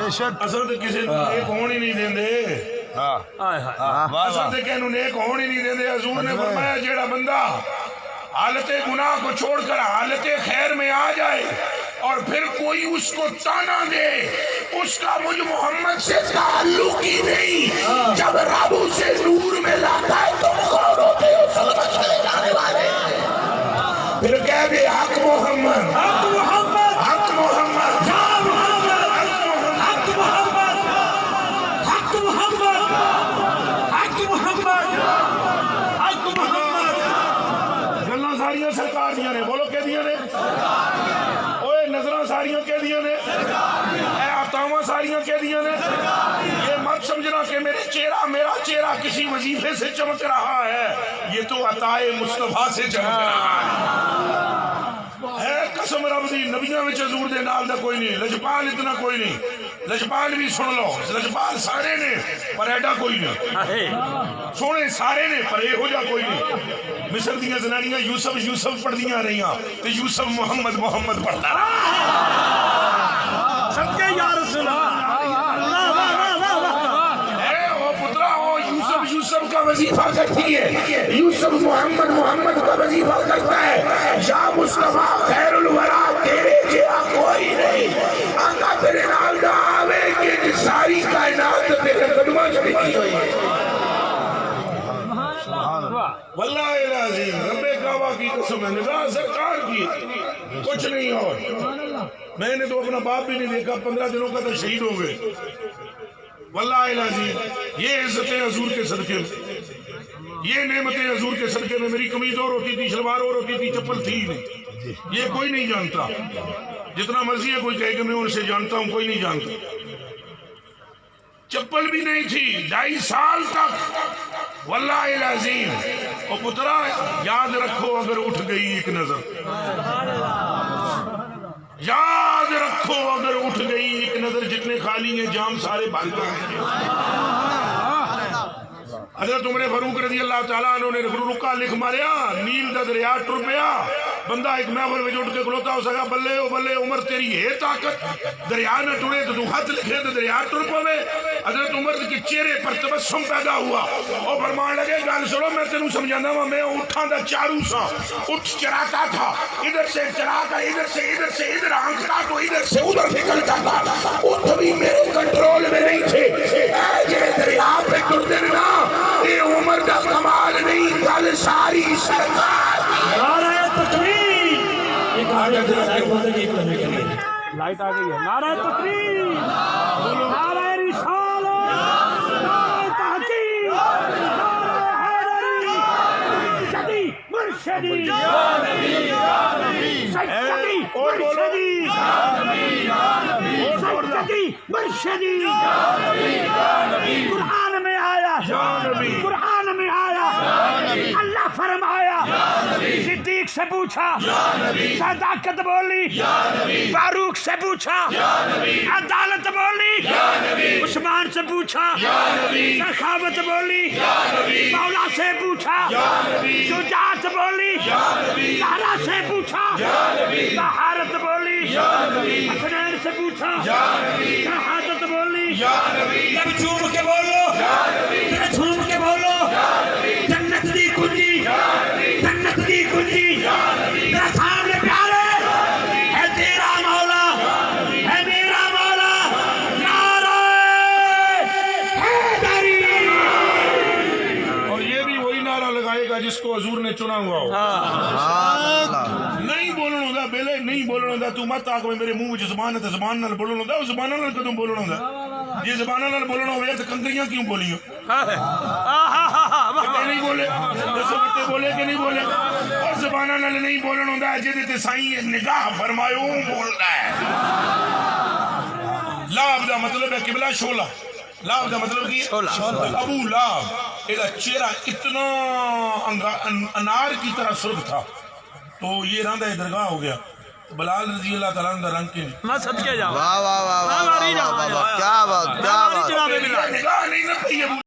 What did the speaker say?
اصل تے کسی نوں نیک ہون ہی نہیں دیندے اصل تے کہنوں نیک ہون ہی نہیں دیندے حضور نے فرمایا جیڑا بندہ حالت گناہ کو چھوڑ کر حالت خیر میں آ جائے اور پھر کوئی اس کو تانا دے اس کا مجھ محمد سے تعلق ہی نہیں جب رب اسے نور میں لاتا ہے تم کون ہوتے ہو سلمہ چلے جانے والے پھر کہہ دے حق محمد حق محمد حق محمد حق محمد حق محمد حق محمد حق محمد گلاں ساریاں سرکار دیاں نے بولو کہ دیاں نے اوے نظراں ساریاں کہ دیاں نے اے عطاواں ساریاں کہ دیاں نے یہ مت سمجھنا کہ میرا چہرہ کسی وظیفے سے چمک رہا ہے یہ تو عطائے مصطفیٰ سے چمک رہا ہے قسم رب دی نبیاں وچ حضور دے نال دا کوئی نہیں لجپال اتنا کوئی نہیں لجپال بھی سن لو لجپال سارے نے پر ایڈا کوئی نہیں سونے سارے نے پر یہ ہو جا کوئی نہیں مصر دیاں زنانیاں یوسف پڑھ دیاں رہیاں تو یوسف محمد پڑھتا صدقے یا رسول یوسف کا وظیفہ کرتی ہے یوسف محمد کا وظیفہ کرتا ہے یا مصطفیٰ خیر الورا تیرے جیا کوئی نہیں آقا تیرے نال دا آوے کہ ساری کائنات تیرے قدمہ چڑھی ہوئی ہے واللہ العظیم رب کعبہ کی قسم ہے نگاہ سرکار کی کچھ نہیں اور میں نے تو اپنا باپ بھی نہیں دیکھا 15 دنوں کا تو شہید ہو گئے واللہ العظیم یہ عزتیں حضور کے صدقے میں یہ نعمتیں حضور کے صدقے میں میری قمیض اور ہوتی تھی شلوار اور ہوتی تھی چپل تھی نہیں یہ کوئی نہیں جانتا جتنا مرضی ہے کوئی کہے کہ میں ان سے جانتا ہوں کوئی نہیں جانتا چپل بھی نہیں تھی 2.5 سال تک واللہ العظیم اور پترا یاد رکھو اگر اٹھ گئی ایک نظر یاد رکھو اگر اٹھ گئی ایک نظر جتنے خالی ہیں جام سارے بھر گئے حضرت عمر فاروق رضی اللہ تعالیٰ عنہ نے رکا لکھ ماریا نیل دا دریا ٹر پیا بندہ ایک محفل میں اٹھ کے کھلوتا ہو سکا بلے او بلے عمر تیری ہے طاقت دریا نہ ٹرے تو خط لکھے تو دریا ٹر پوے حضرت عمر کے چہرے پر تبسم پیدا ہوا اور فرمان لگے گل سنو میں تینوں سمجھانا ہوں میں اٹھاں دا چارو سا اٹھ چراتا تھا ادھر سے چراتا ادھر آنکھتا تو ادھر سے ادھر نکلتا تھا اٹھ بھی میرے کنٹرول میں نہیں تھے یہ دریا پہ ٹرتے نا یہ عمر کا کمال نہیں گل ساری سرکار نعرہ تکبیر لائٹ آ گئی ہے نعرہ تکبیر نعرہ رسالت نعرہ تحقیق نعرہ حیدری سیدی مرشدی سیدی مرشدی قرآن میں آیا قرآن میں آیا اللہ فرمایا صدیق سے پوچھا صداقت بولی فاروق سے پوچھا عدالت بولی عثمان سے پوچھا سخاوت بولی مولا سے پوچھا شجاعت بولی زہرا سے پوچھا طہارت بولی حسنین سے پوچھا شہادت بولی جب جھوم کے بولو جھوم کے بولو جنت دی کنجی جنت دی کنجی تیرا سامنے پیارے ہے تیرا مولا ہے میرا مولا نعرہ حیدری اور یہ بھی وہی نعرہ لگائے گا جس کو حضور نے چنا ہوا ہو نہیں بولنا ہوتا بیلے نہیں بولنا ہوتا تو مت آکھ میرے منہ میں زبان ہے تو زبان نال بولنا ہوتا اس زبان نال کدوں بولنا ہوتا یہ زبان نال بولنا ہوئے تو کنکریاں کیوں بولی ہو نہیں بولے بٹے بولے کہ نہیں بولے اور زبان نال نہیں بولنا ہوتا ہے جہدے تے سائیں نگاہ فرمایو بولنا ہے لاب دا مطلب ہے قبلہ شولہ لاب دا مطلب کی ابو لاب ایدہ چہرہ اتنا انار کی طرح سرخ تھا تو یہ راندہ درگاہ ہو گیا بلال رضی اللہ تعالیٰ عنہ رنگ کے میں صدقے جاؤں واہ واہ واہ واہ واہ واہ کیا بات نگاہ نہیں نہ